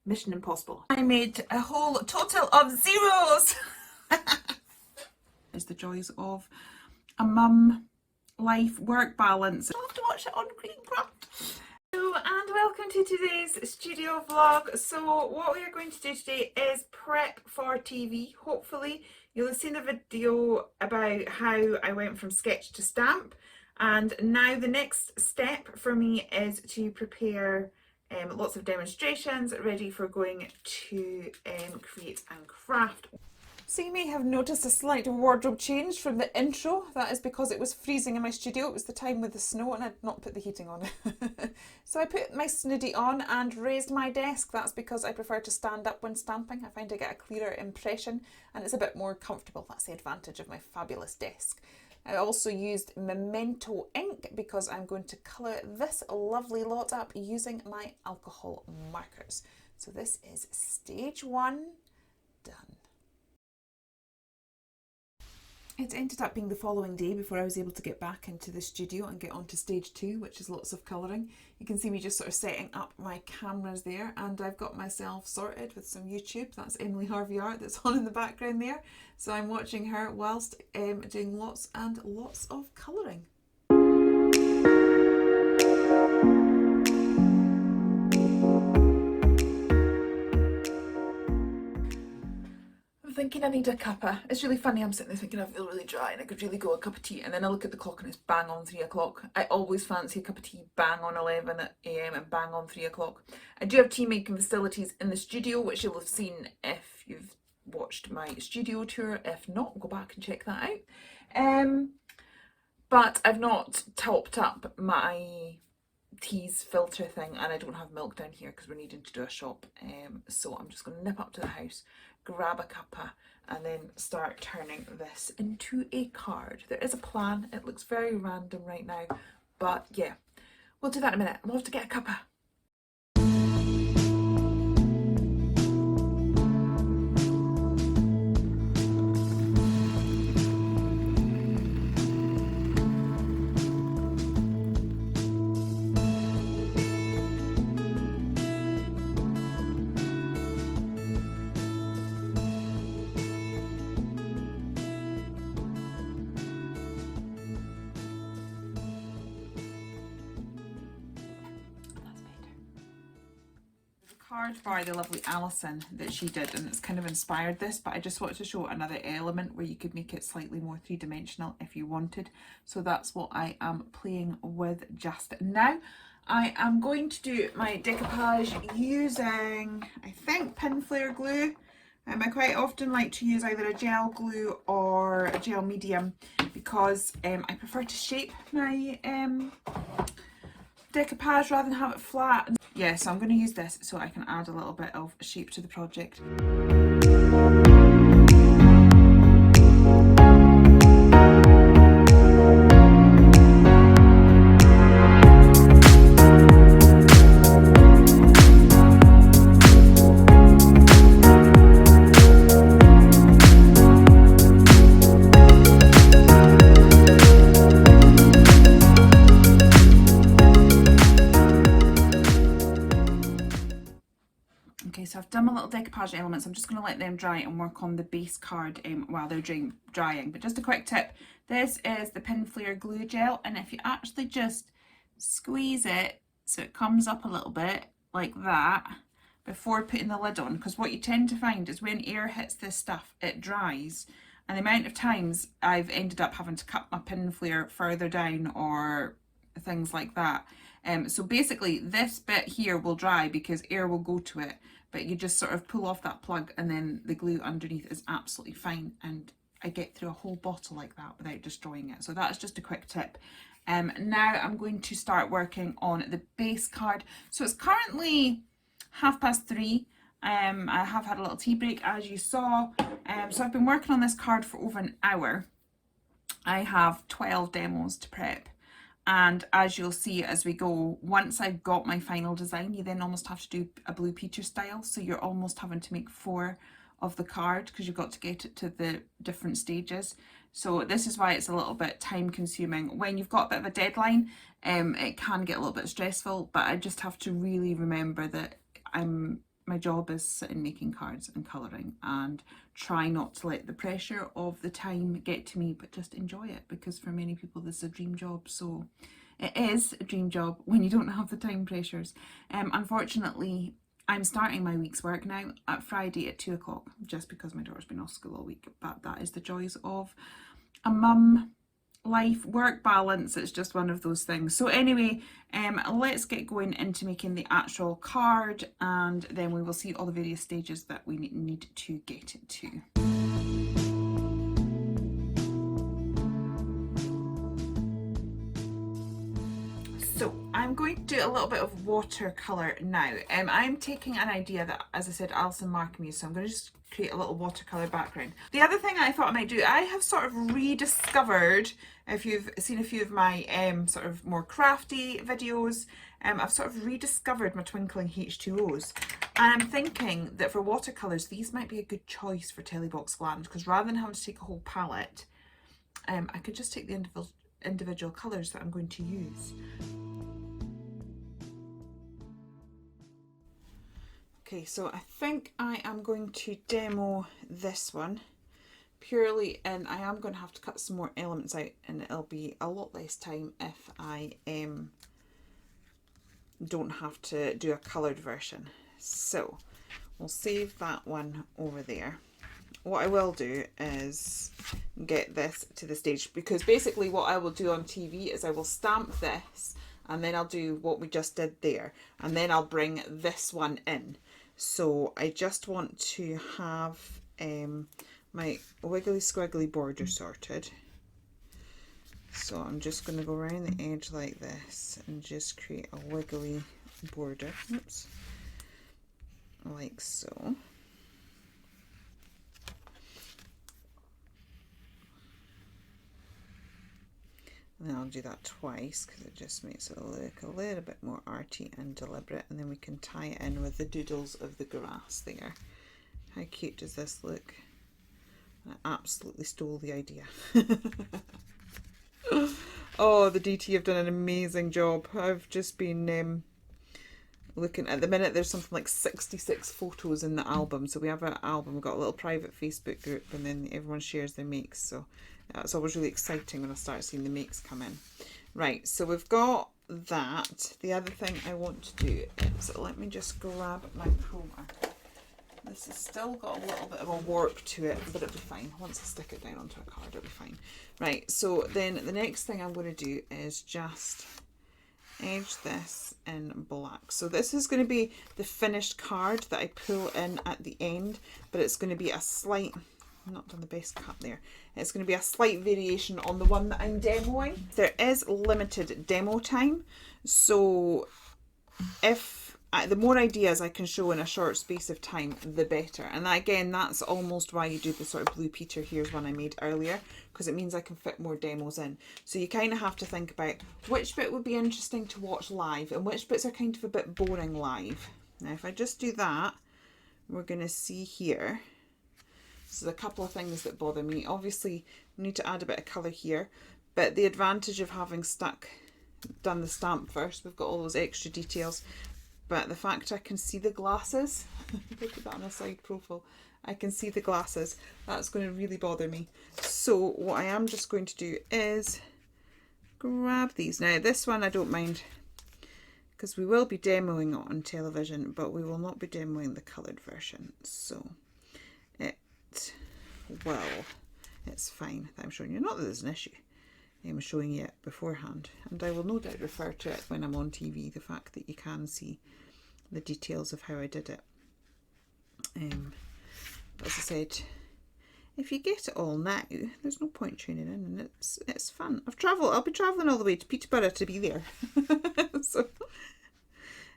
Mission Impossible. I made a whole total of zeros. It's the joys of a mum life work balance. I'll have to watch it on Greencraft. Hello and welcome to today's studio vlog. So what we are going to do today is prep for TV. Hopefully you'll have seen the video about how I went from sketch to stamp, and now the next step for me is to prepare lots of demonstrations ready for going to create and craft. So you may have noticed a slight wardrobe change from the intro. That is because it was freezing in my studio. It was the time with the snow and I'd not put the heating on. So I put my snoody on and raised my desk. That's because I prefer to stand up when stamping. I find I get a clearer impression and it's a bit more comfortable. That's the advantage of my fabulous desk. I also used Memento ink because I'm going to colour this lovely lot up using my alcohol markers. So this is stage 1 done. It ended up being the following day before I was able to get back into the studio and get on to stage 2, which is lots of colouring. You can see me just sort of setting up my cameras there, and I've got myself sorted with some YouTube. That's Emily Harvey Art that's on in the background there. So I'm watching her whilst doing lots and lots of colouring. Thinking I need a cuppa. It's really funny, I'm sitting there thinking I feel really dry and I could really go a cup of tea, and then I look at the clock and it's bang on 3 o'clock. I always fancy a cup of tea bang on 11 AM and bang on 3 o'clock. I do have tea making facilities in the studio, which you'll have seen if you've watched my studio tour. If not, go back and check that out. But I've not topped up my teas filter thing, and I don't have milk down here because we're needing to do a shop. So I'm just going to nip up to the house, grab a cuppa, and then start turning this into a card. There is a plan. It looks very random right now, but yeah, we'll do that in a minute. I'm off to get a cuppa. Card by the lovely Alison that she did, and it's kind of inspired this, but I just wanted to show another element where you could make it slightly more three-dimensional if you wanted. So that's what I am playing with just now. I am going to do my decoupage using, I think, pin flare glue. I quite often like to use either a gel glue or a gel medium because I prefer to shape my decoupage rather than have it flat. Yeah, so I'm going to use this so I can add a little bit of shape to the project. So I've done my little decoupage elements. I'm just going to let them dry and work on the base card while they're drying. But just a quick tip, this is the pin flare glue gel, and if you actually just squeeze it so it comes up a little bit like that before putting the lid on, because what you tend to find is when air hits this stuff it dries, and the amount of times I've ended up having to cut my pin flare further down or things like that. So basically this bit here will dry because air will go to it, but you just sort of pull off that plug and then the glue underneath is absolutely fine, and I get through a whole bottle like that without destroying it. So that's just a quick tip. Now I'm going to start working on the base card. So it's currently 3:30. I have had a little tea break, as you saw. So I've been working on this card for over an hour. I have 12 demos to prep. And as you'll see as we go, once I've got my final design, you then almost have to do a blue peacher style. So you're almost having to make 4 of the card because you've got to get it to the different stages. So this is why it's a little bit time consuming. When you've got a bit of a deadline, it can get a little bit stressful, but I just have to really remember that my job is sitting making cards and colouring, and try not to let the pressure of the time get to me, but just enjoy it, because for many people this is a dream job. So it is a dream job when you don't have the time pressures. Unfortunately, I'm starting my week's work now at Friday at 2 o'clock, just because my daughter's been off school all week. But that is the joys of a mum life work balance. It's just one of those things. So anyway, let's get going into making the actual card, and then we will see all the various stages that we need to get to. So I'm going to do a little bit of watercolour now. I'm taking an idea that, as I said, Alison Markham used, so I'm going to just create a little watercolour background. The other thing I thought I might do, I have sort of rediscovered, if you've seen a few of my sort of more crafty videos, I've sort of rediscovered my twinkling H2Os. And I'm thinking that for watercolours, these might be a good choice for Telebox Gland, because rather than having to take a whole palette, I could just take the individual colours that I'm going to use. Okay, so I think I am going to demo this one purely, and I am going to have to cut some more elements out, and it'll be a lot less time if I don't have to do a coloured version. So we'll save that one over there. What I will do is get this to the stage, because basically what I will do on TV is I will stamp this, and then I'll do what we just did there, and then I'll bring this one in. So I just want to have my wiggly squiggly border sorted. So I'm just going to go around the edge like this and just create a wiggly border. Oops. Like so. And then I'll do that twice, because it just makes it look a little bit more arty and deliberate. And then we can tie it in with the doodles of the grass there. How cute does this look? I absolutely stole the idea. Oh, the DT have done an amazing job. I've just been looking at the minute. There's something like 66 photos in the album. So we have an album, we've got a little private Facebook group, and then everyone shares their makes. So it's always really exciting when I start seeing the makes come in. Right, so we've got that. The other thing I want to do is, let me just grab my chroma. This has still got a little bit of a warp to it, but it'll be fine. Once I stick it down onto a card, it'll be fine. Right, so then the next thing I'm going to do is just edge this in black. So this is going to be the finished card that I pull in at the end, but it's going to be a slight... I've not done the best cut there. It's going to be a slight variation on the one that I'm demoing. There is limited demo time, so if the more ideas I can show in a short space of time, the better. And again, that's almost why you do the sort of Blue Peter Here's one I made earlier, because it means I can fit more demos in. So you kind of have to think about which bit would be interesting to watch live and which bits are kind of a bit boring live. Now if I just do that, we're going to see here. So there's a couple of things that bother me. Obviously, we need to add a bit of colour here, but the advantage of having done the stamp first, we've got all those extra details, but the fact I can see the glasses, look at that on a side profile, I can see the glasses, that's going to really bother me. So what I am just going to do is grab these. Now this one I don't mind, because we will be demoing it on television, but we will not be demoing the coloured version. So it's fine that I'm showing you. Not that there's an issue. I'm showing you it beforehand, and I will no doubt refer to it when I'm on TV, the fact that you can see the details of how I did it. But as I said, if you get it all now, there's no point tuning in, and it's fun. I'll be travelling all the way to Peterborough to be there. So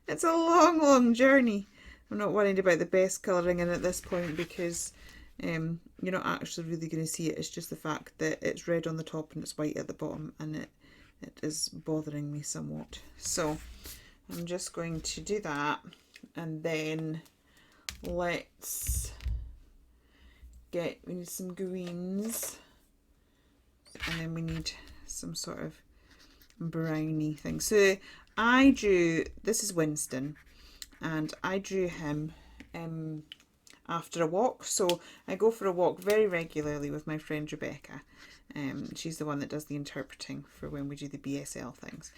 it's a long journey. I'm not worried about the best colouring in at this point, because you're not actually really going to see it. It's just the fact that it's red on the top and it's white at the bottom, and it is bothering me somewhat. So I'm just going to do that, and then we need some greens, and then we need some sort of browny thing. So this is Winston, and I drew him after a walk. So I go for a walk very regularly with my friend Rebecca. She's the one that does the interpreting for when we do the BSL things.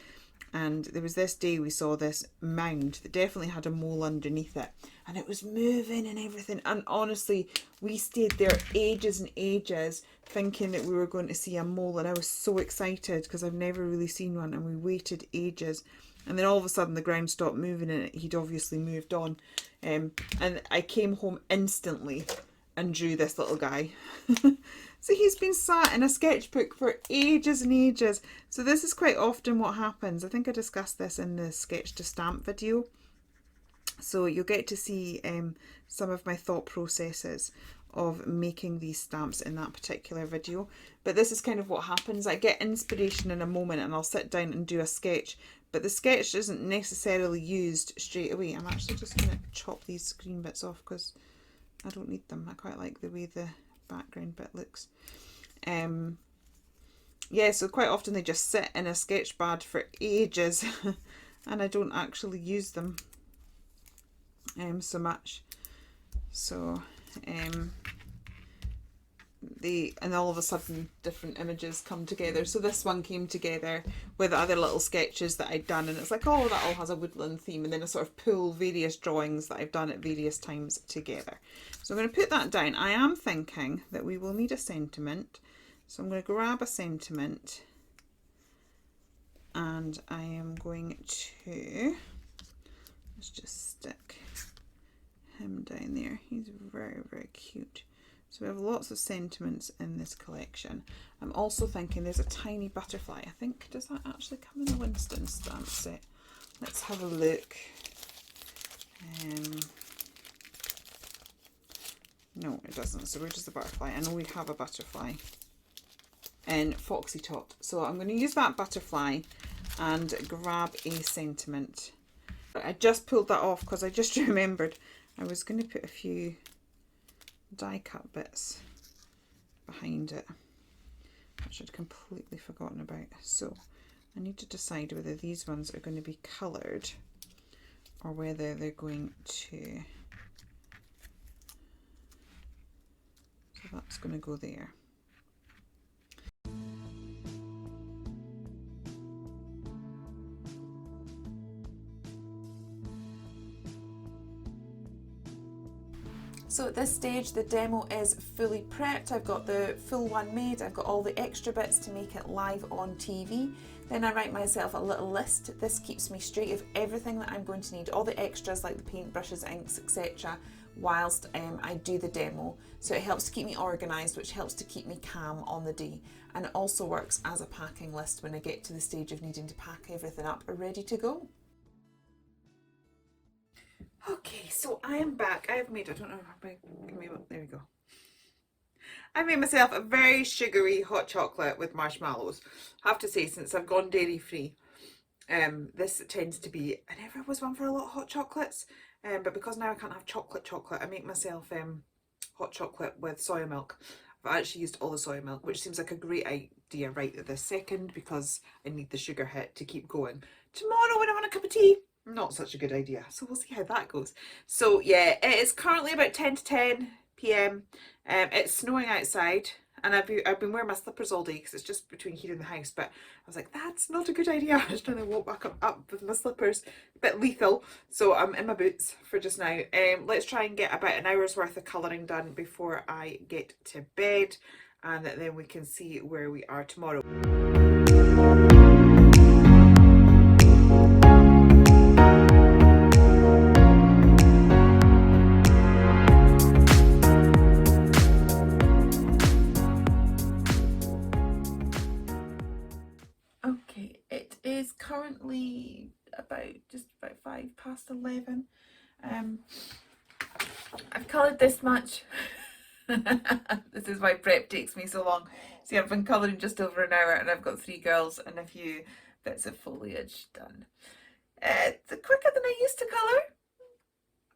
And there was this day we saw this mound that definitely had a mole underneath it, and it was moving and everything, and honestly we stayed there ages and ages thinking that we were going to see a mole, and I was so excited because I've never really seen one, and we waited ages, and then all of a sudden the ground stopped moving and he'd obviously moved on. And I came home instantly and drew this little guy. So he's been sat in a sketchbook for ages and ages. So this is quite often what happens. I think I discussed this in the sketch to stamp video. So you'll get to see some of my thought processes of making these stamps in that particular video. But this is kind of what happens. I get inspiration in a moment and I'll sit down and do a sketch. But the sketch isn't necessarily used straight away. I'm actually just going to chop these green bits off because I don't need them. I quite like the way the background bit looks. Yeah, so quite often they just sit in a sketch pad for ages and I don't actually use them so much. So and all of a sudden different images come together. So this one came together with other little sketches that I'd done, and it's like, oh, that all has a woodland theme, and then I sort of pull various drawings that I've done at various times together. So I'm going to put that down. I am thinking that we will need a sentiment, so I'm going to grab a sentiment and I am going to, let's just stick him down there. He's very, very cute. So we have lots of sentiments in this collection. I'm also thinking there's a tiny butterfly. I think, does that actually come in the Winston stamp set? Let's have a look. No, it doesn't. So where does the butterfly? I know we have a butterfly in Foxy Tot. So I'm going to use that butterfly and grab a sentiment. I just pulled that off because I just remembered I was going to put a few die cut bits behind it, which I'd completely forgotten about. So I need to decide whether these ones are going to be coloured or whether they're going to, so that's going to go there. So at this stage the demo is fully prepped. I've got the full one made, I've got all the extra bits to make it live on TV. Then I write myself a little list. This keeps me straight of everything that I'm going to need, all the extras like the paint brushes, inks, etc. whilst I do the demo. So it helps to keep me organised, which helps to keep me calm on the day. And it also works as a packing list when I get to the stage of needing to pack everything up ready to go. Okay, so I am back. I have made, I don't know if I can maybe, there we go. I made myself a very sugary hot chocolate with marshmallows. I have to say, since I've gone dairy free, this tends to be, I never was one for a lot of hot chocolates, but because now I can't have chocolate, I make myself hot chocolate with soya milk. I've actually used all the soya milk, which seems like a great idea right at this second because I need the sugar hit to keep going. Tomorrow when I want a cup of tea, not such a good idea. So we'll see how that goes. So yeah, it is currently about 10 to 10 p.m. It's snowing outside and I've been wearing my slippers all day because it's just between here and the house, but I was like, that's not a good idea. I was trying to walk back up with my slippers, a bit lethal. So I'm in my boots for just now. Let's try and get about an hour's worth of colouring done before I get to bed, and then we can see where we are tomorrow. Okay, it is currently just about 11:05. I've coloured this much. This is why prep takes me so long. See, I've been colouring just over an hour and I've got 3 girls and a few bits of foliage done. It's quicker than I used to colour,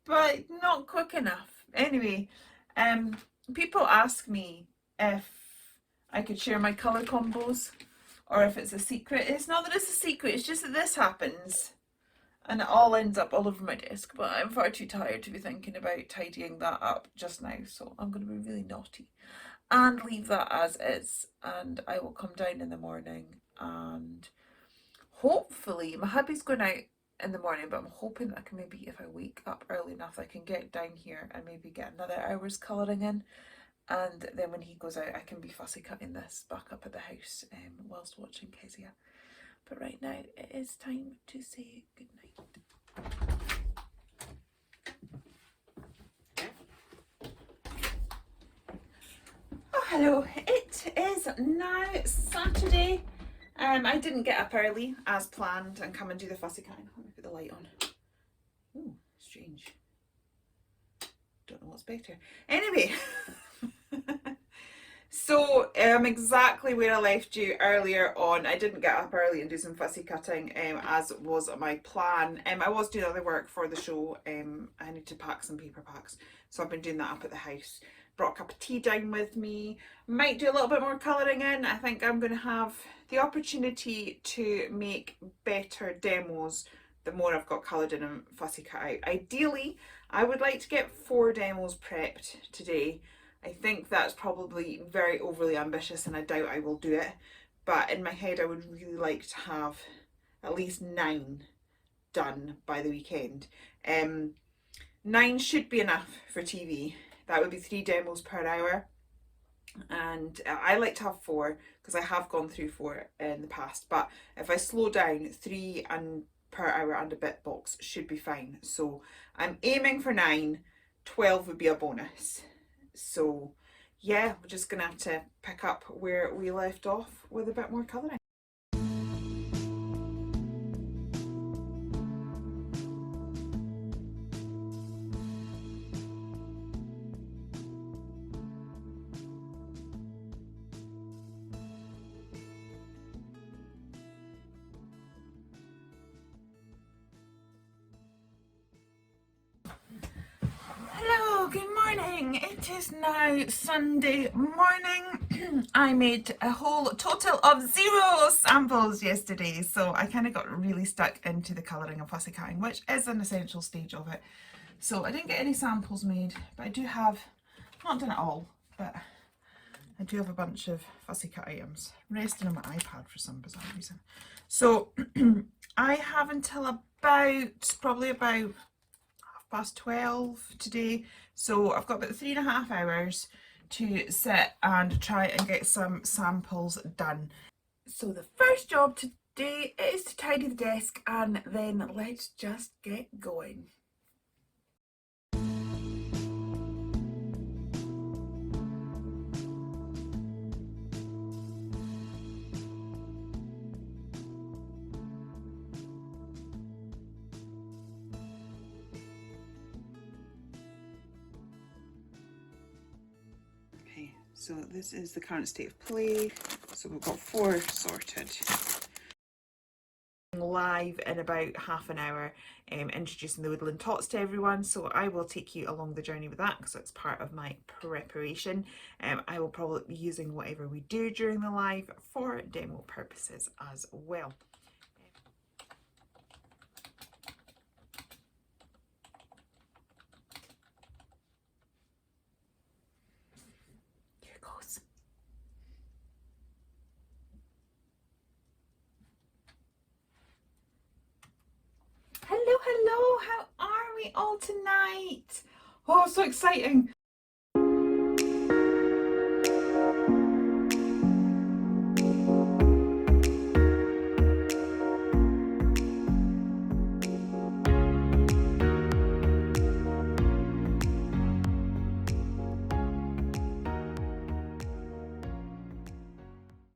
but not quick enough. Anyway, people ask me if I could share my colour combos or if it's a secret. It's not that it's a secret, it's just that this happens and it all ends up all over my desk, but I'm far too tired to be thinking about tidying that up just now, so I'm going to be really naughty and leave that as is, and I will come down in the morning, and hopefully my hubby's going out in the morning, but I'm hoping that I can maybe, if I wake up early enough, I can get down here and maybe get another hour's colouring in, and then when he goes out I can be fussy cutting this back up at the house whilst watching Kezia. But right now it is time to say good night. Oh, hello. It is now Saturday. I didn't get up early as planned and come and do the fussy cutting. Let me put the light on. Ooh, strange. Don't know what's better. Anyway, so exactly where I left you earlier on. I didn't get up early and do some fussy cutting as was my plan. I was doing other work for the show. I need to pack some paper packs, so I've been doing that up at the house. Brought a cup of tea down with me. Might do a little bit more colouring in. I think I'm going to have the opportunity to make better demos the more I've got coloured in and fussy cut out. Ideally, I would like to get 4 demos prepped today. I think that's probably very overly ambitious and I doubt I will do it. But in my head, I would really like to have at least 9 done by the weekend. 9 should be enough for TV. That would be 3 demos per hour, and I like to have 4 because I have gone through 4 in the past, but if I slow down, 3 and per hour and a bit box should be fine. So I'm aiming for 9, 12 would be a bonus. So yeah, we're just gonna have to pick up where we left off with a bit more colouring. Hello, good morning. It is now Sunday morning. I made a whole total of 0 samples yesterday, so I kind of got really stuck into the colouring and fussy cutting, which is an essential stage of it. So I didn't get any samples made, but I do have, not done it all, but I do have a bunch of fussy cut items resting on my iPad for some bizarre reason. So I have until probably about 12:30 today, so I've got about 3.5 hours to sit and try and get some samples done. So the first job today is to tidy the desk, and then let's just get going. So this is the current state of play. So we've got 4 sorted. Live in about half an hour, introducing the Woodland Tots to everyone. So I will take you along the journey with that because it's part of my preparation. I will probably be using whatever we do during the live for demo purposes as well. Hello, how are we all tonight? Oh, so exciting.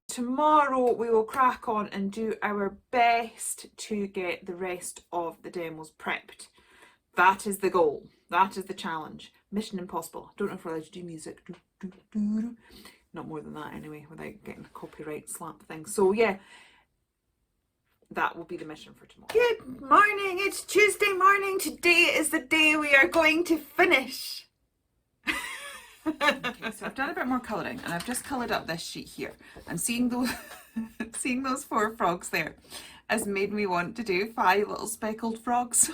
Tomorrow we will crack on and do our best to get the rest of the demos prepped. That is the goal. That is the challenge. Mission impossible. Don't know if we're allowed to do music. Not more than that anyway, without getting a copyright slap thing. So yeah, that will be the mission for tomorrow. Good morning. It's Tuesday morning. Today is the day we are going to finish. Okay, so I've done a bit more colouring and I've just coloured up this sheet here, and seeing those seeing those 4 frogs there has made me want to do 5 little speckled frogs.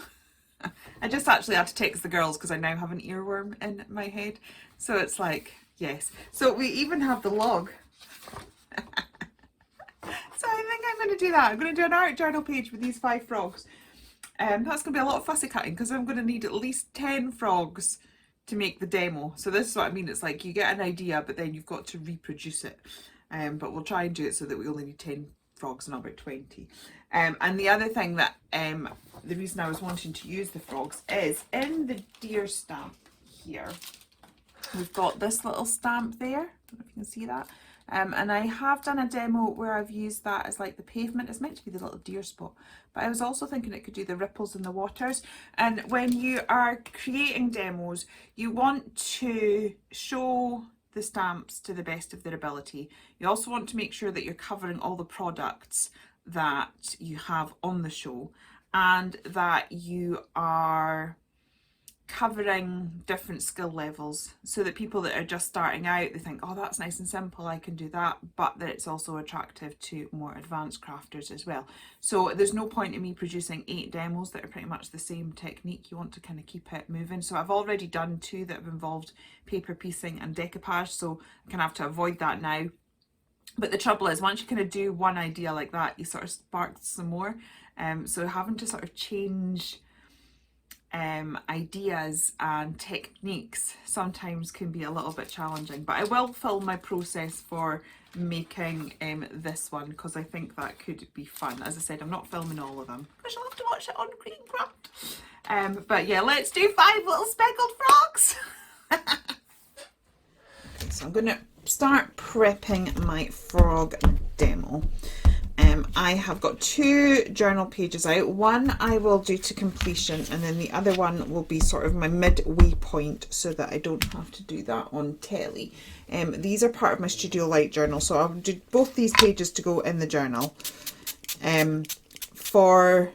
I just actually had to text the girls because I now have an earworm in my head. So it's like, yes. So we even have the log. So I think I'm going to do that. I'm going to do an art journal page with these 5 frogs. That's going to be a lot of fussy cutting because I'm going to need at least 10 frogs to make the demo. So this is what I mean. It's like you get an idea, but then you've got to reproduce it. But we'll try and do it so that we only need 10 frogs and not about 20. And the other thing that, the reason I was wanting to use the frogs is in the deer stamp here, we've got this little stamp there. I don't know if you can see that. And I have done a demo where I've used that as like the pavement. It's meant to be the little deer spot, but I was also thinking it could do the ripples in the waters. And when you are creating demos, you want to show the stamps to the best of their ability. You also want to make sure that you're covering all the products that you have on the show, and that you are covering different skill levels, so that people that are just starting out, they think, oh, that's nice and simple, I can do that, but that it's also attractive to more advanced crafters as well. So there's no point in me producing 8 demos that are pretty much the same technique. You want to kind of keep it moving. So I've already done 2 that have involved paper piecing and decoupage, so I kind of have to avoid that now. But the trouble is, once you kind of do one idea like that, you sort of spark some more. So having to sort of change ideas and techniques sometimes can be a little bit challenging, but I will film my process for making this one because I think that could be fun. As I said, I'm not filming all of them because you'll have to watch it on Create and Craft. But yeah, let's do 5 little speckled frogs. Okay, so I'm going to start prepping my frog demo. I have got 2 journal pages out. One I will do to completion, and then the other one will be sort of my midway point so that I don't have to do that on telly. These are part of my Studio Light journal, so I'll do both these pages to go in the journal. For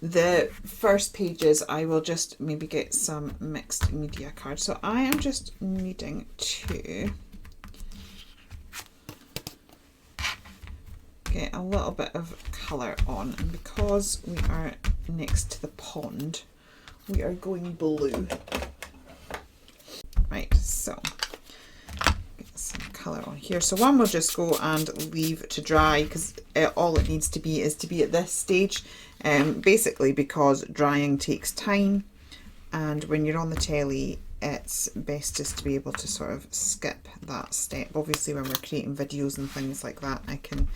the first pages, I will just maybe get some mixed media cards. So I am just needing to get a little bit of colour on, and because we are next to the pond, we are going blue. Right, so get some colour on here. So one will just go and leave to dry because all it needs to be is to be at this stage, basically because drying takes time, and when you're on the telly it's best just to be able to sort of skip that step. Obviously when we're creating videos and things like that, I can,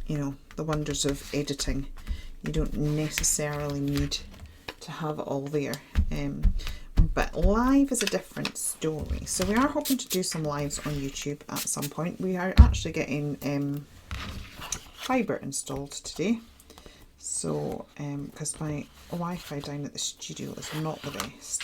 you know, the wonders of editing, you don't necessarily need to have it all there. But live is a different story. So we are hoping to do some lives on YouTube at some point. We are actually getting fibre installed today. So, because my Wi-Fi down at the studio is not the best.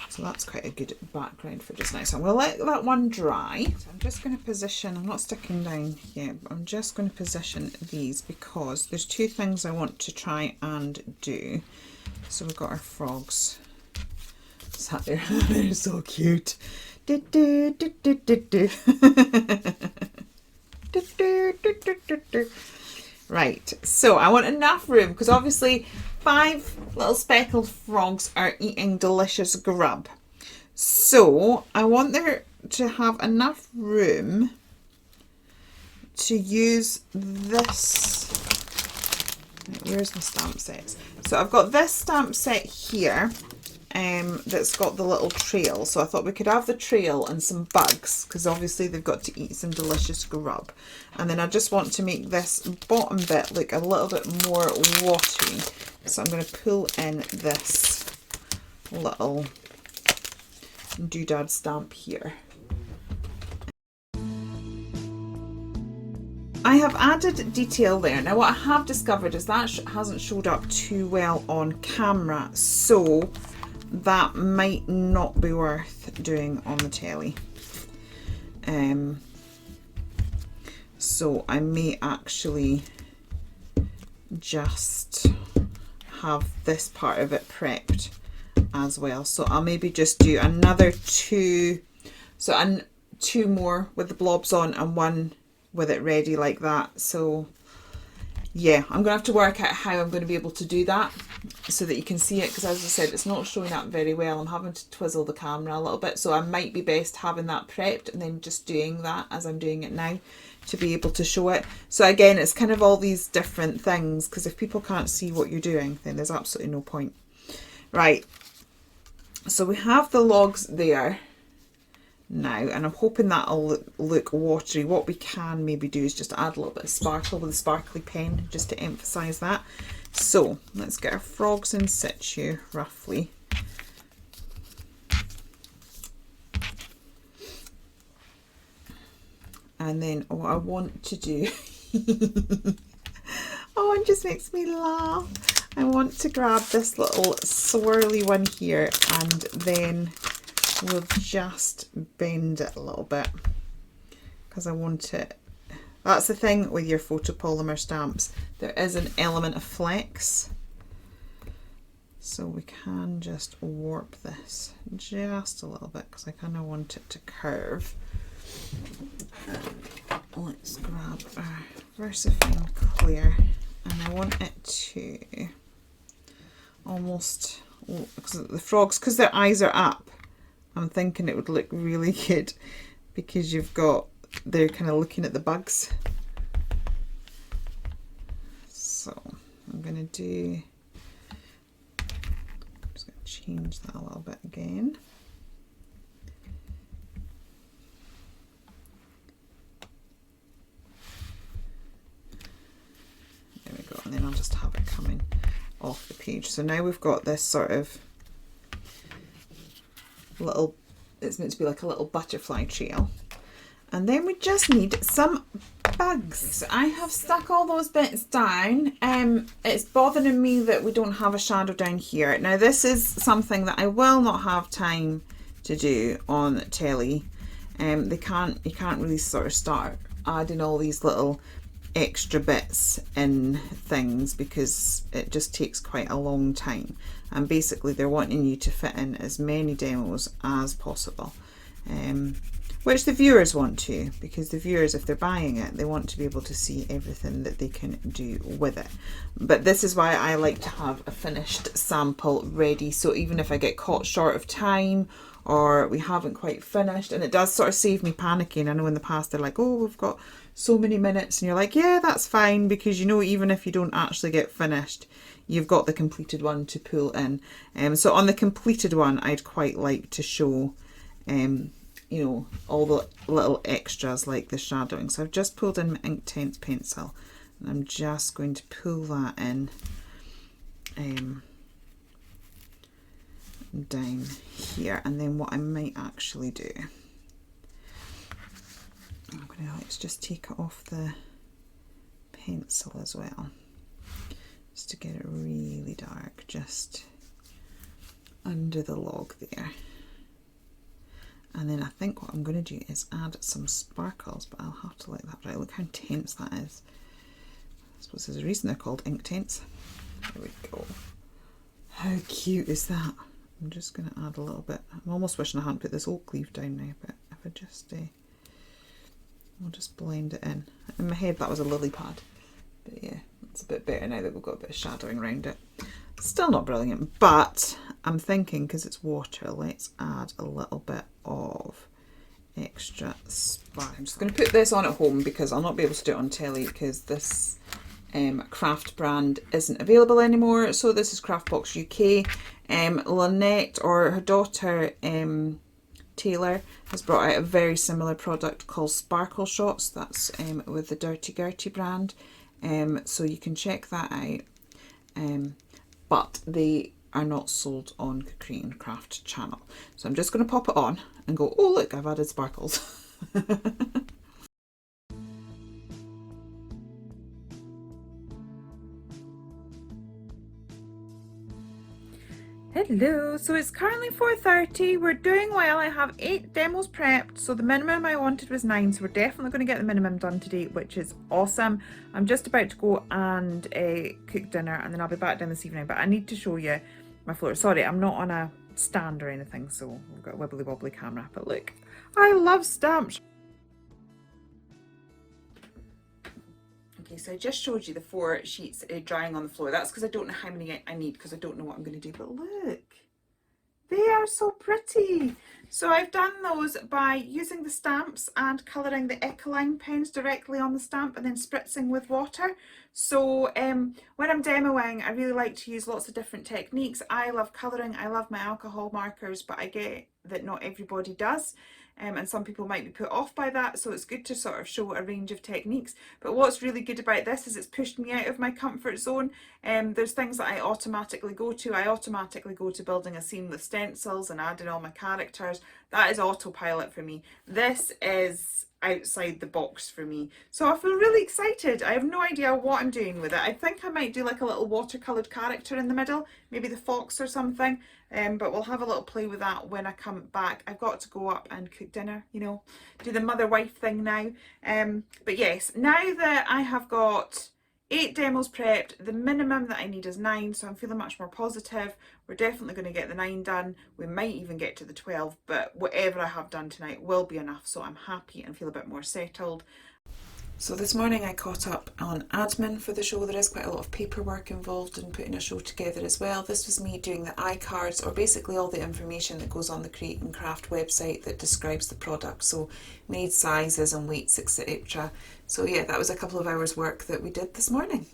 So that's quite a good background for just now. So I'm going to let that one dry. So I'm just going to position, I'm not sticking down yet, but I'm just going to position these because there's 2 things I want to try and do. So we've got our frogs sat there. They're so cute. Do, do, do, do, do, do. Do, do, do, do, do, do. Right, so I want enough room because obviously 5 little speckled frogs are eating delicious grub. So I want there to have enough room to use this. Right, where's my stamp sets? So I've got this stamp set here that's got the little trail. So I thought we could have the trail and some bugs because obviously they've got to eat some delicious grub. And then I just want to make this bottom bit look a little bit more watery. So I'm going to pull in this little doodad stamp here. I have added detail there. Now what I have discovered is that hasn't showed up too well on camera, so that might not be worth doing on the telly. So I may actually just have this part of it prepped as well. So I'll maybe just do another 2, so two more with the blobs on and 1 with it ready like that. So yeah, I'm gonna have to work out how I'm going to be able to do that so that you can see it, because as I said, it's not showing up very well. I'm having to twizzle the camera a little bit, so I might be best having that prepped and then just doing that as I'm doing it now to be able to show it. So again, it's kind of all these different things, because if people can't see what you're doing, then there's absolutely no point. Right, so we have the logs there now, and I'm hoping that'll look watery. What we can maybe do is just add a little bit of sparkle with a sparkly pen, just to emphasize that. So let's get our frogs in situ roughly. And then what I want to do oh, it just makes me laugh. I want to grab this little swirly one here, and then we'll just bend it a little bit, because I want it. That's the thing with your photopolymer stamps, there is an element of flex, so we can just warp this just a little bit, because I kind of want it to curve. Let's grab our VersaFine Clear, and I want it to almost, because the frogs, because their eyes are up, I'm thinking it would look really good, because they're kind of looking at the bugs. So I'm going to just going to change that a little bit again. There we go, and then I'll just have it coming off the page. So now we've got this sort of little, it's meant to be like a little butterfly trail, and then we just need some bugs. So I have stuck all those bits down. It's bothering me that we don't have a shadow down here. Now this is something that I will not have time to do on telly. You can't really sort of start adding all these little extra bits in things, because it just takes quite a long time, and basically they're wanting you to fit in as many demos as possible, which the viewers want to, because the viewers, if they're buying it, they want to be able to see everything that they can do with it. But this is why I like to have a finished sample ready, so even if I get caught short of time or we haven't quite finished, and it does sort of save me panicking. I know in the past they're like, oh, we've got so many minutes, and you're like, yeah, that's fine, because you know, even if you don't actually get finished, you've got the completed one to pull in. So on the completed one, I'd quite like to show you know, all the little extras like the shadowing. So I've just pulled in my Inktense pencil, and I'm just going to pull that in down here. And then what I might actually do, let's just take it off the pencil as well, just to get it really dark, just under the log there. And then I think what I'm going to do is add some sparkles, but I'll have to let that dry. Look how tense that is. I suppose there's a reason they're called Inktense. There we go. How cute is that? I'm just going to add a little bit. I'm almost wishing I hadn't put this oak leaf down now, but if I just I'll just blend it in. In my head that was a lily pad, but yeah, it's a bit better now that we've got a bit of shadowing around it. Still not brilliant, but I'm thinking, because it's water, let's add a little bit of extra spark. I'm just going to put this on at home, because I'll not be able to do it on telly, because this craft brand isn't available anymore. So this is Craftbox UK. Lynette, or her daughter Taylor, has brought out a very similar product called Sparkle Shots. That's with the Dirty Gertie brand. So you can check that out. But they are not sold on Korean Craft channel. So I'm just going to pop it on and go, oh look, I've added sparkles. Hello, so it's currently 4:30. We're doing well. I have 8 demos prepped, so the minimum I wanted was 9, so we're definitely going to get the minimum done today, which is awesome. I'm just about to go and cook dinner, and then I'll be back down this evening, but I need to show you my floor. Sorry, I'm not on a stand or anything, so we've got a wibbly wobbly camera. But look, I love stamps. Okay, so I just showed you the 4 sheets drying on the floor. That's because I don't know how many I need, because I don't know what I'm going to do. But look, they are so pretty. So I've done those by using the stamps and colouring the Ecoline pens directly on the stamp and then spritzing with water. So when I'm demoing, I really like to use lots of different techniques. I love colouring, I love my alcohol markers, but I get that not everybody does. And some people might be put off by that, so it's good to sort of show a range of techniques. But what's really good about this is it's pushed me out of my comfort zone. There's things that I automatically go to. I automatically go to building a scene with stencils and adding all my characters. That is autopilot for me. This is outside the box for me. So I feel really excited. I have no idea what I'm doing with it. I think I might do like a little watercoloured character in the middle, maybe the fox or something. But we'll have a little play with that when I come back. I've got to go up and cook dinner, you know, do the mother-wife thing now. But yes, now that I have got 8 demos prepped, the minimum that I need is 9, so I'm feeling much more positive. We're definitely going to get the 9 done. We might even get to the 12, but whatever I have done tonight will be enough, so I'm happy and feel a bit more settled. So this morning I caught up on admin for the show. There is quite a lot of paperwork involved in putting a show together as well. This was me doing the iCards, or basically all the information that goes on the Create and Craft website that describes the product, so made sizes and weights, etc. So yeah, that was a couple of hours work that we did this morning.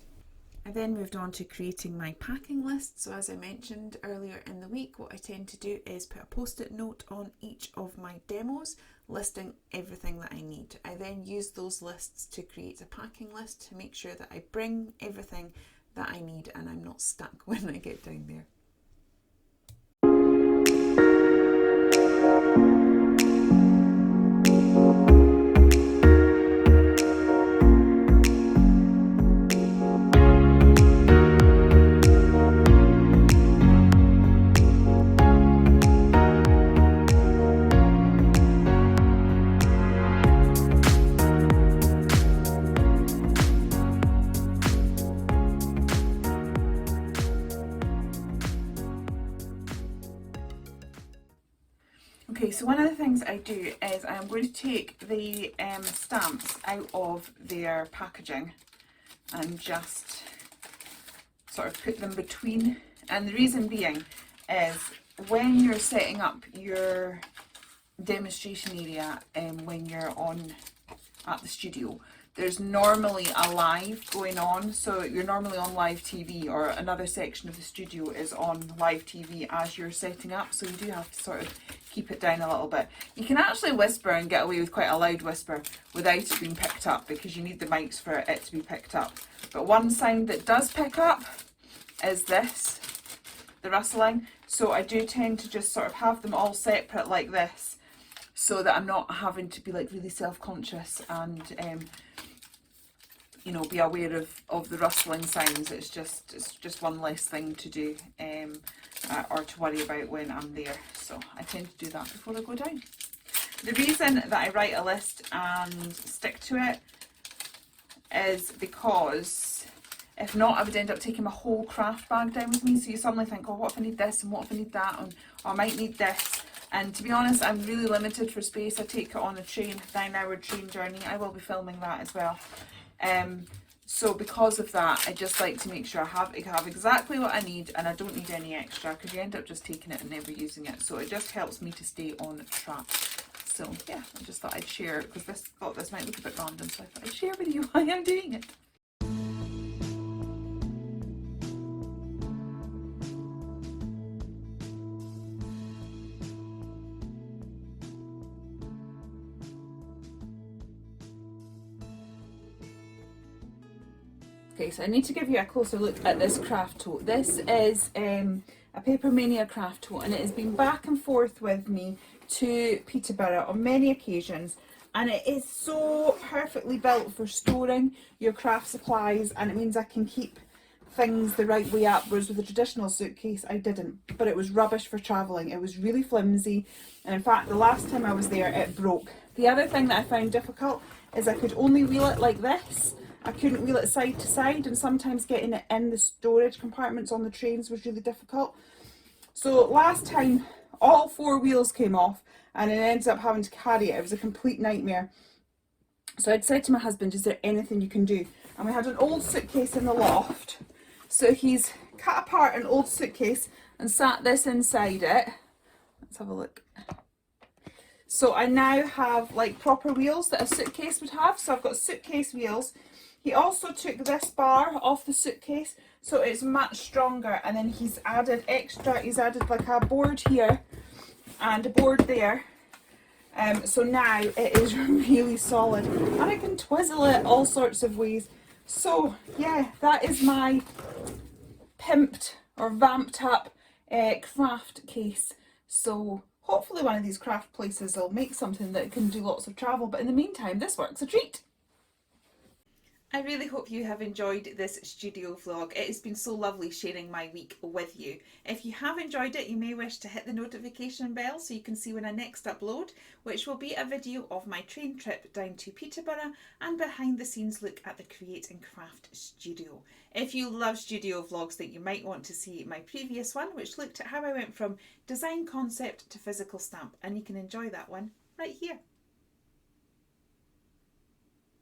I then moved on to creating my packing list. So as I mentioned earlier in the week, what I tend to do is put a post-it note on each of my demos listing everything that I need. I then use those lists to create a packing list to make sure that I bring everything that I need and I'm not stuck when I get down there. Okay, so one of the things I do is I'm going to take the stamps out of their packaging and just sort of put them between. And the reason being is when you're setting up your demonstration area when you're on at the studio, there's normally a live going on, so you're normally on live TV, or another section of the studio is on live TV as you're setting up, so you do have to sort of keep it down a little bit. You can actually whisper and get away with quite a loud whisper without it being picked up, because you need the mics for it to be picked up. But one sound that does pick up is this, the rustling. So I do tend to just sort of have them all separate like this, so that I'm not having to be like really self-conscious and you know, be aware of the rustling sounds. It's just one less thing to do or to worry about when I'm there. So I tend to do that before I go down. The reason that I write a list and stick to it is because if not, I would end up taking my whole craft bag down with me. So you suddenly think, oh, what if I need this and what if I need that, and I might need this. And to be honest, I'm really limited for space. I take it on a train, 9-hour train journey. I will be filming that as well. So because of that, I just like to make sure I have exactly what I need, and I don't need any extra, because you end up just taking it and never using it. So it just helps me to stay on track. So yeah, I just thought I'd share, because thought this might look a bit random, so I thought I'd share with you why I'm doing it. Okay, so I need to give you a closer look at this craft tote. This is a Paper Mania craft tote, and it has been back and forth with me to Peterborough on many occasions, and it is so perfectly built for storing your craft supplies, and it means I can keep things the right way up, whereas with a traditional suitcase I didn't. But it was rubbish for travelling. It was really flimsy, and in fact the last time I was there it broke. The other thing that I found difficult is I could only wheel it like this. I couldn't wheel it side to side, and sometimes getting it in the storage compartments on the trains was really difficult. So last time all 4 wheels came off and I ended up having to carry it. It was a complete nightmare. So I'd said to my husband, is there anything you can do? And we had an old suitcase in the loft. So he's cut apart an old suitcase and sat this inside it. Let's have a look. So I now have like proper wheels that a suitcase would have. So I've got suitcase wheels. He also took this bar off the suitcase, so it's much stronger. And then he's added like a board here and a board there. So now it is really solid and I can twizzle it all sorts of ways. So yeah, that is my pimped or vamped up craft case. So hopefully one of these craft places will make something that can do lots of travel, but in the meantime this work's a treat. I really hope you have enjoyed this studio vlog. It has been so lovely sharing my week with you. If you have enjoyed it, you may wish to hit the notification bell so you can see when I next upload, which will be a video of my train trip down to Peterborough and behind the scenes look at the Create and Craft studio. If you love studio vlogs, then you might want to see my previous one, which looked at how I went from design concept to physical stamp, and you can enjoy that one right here.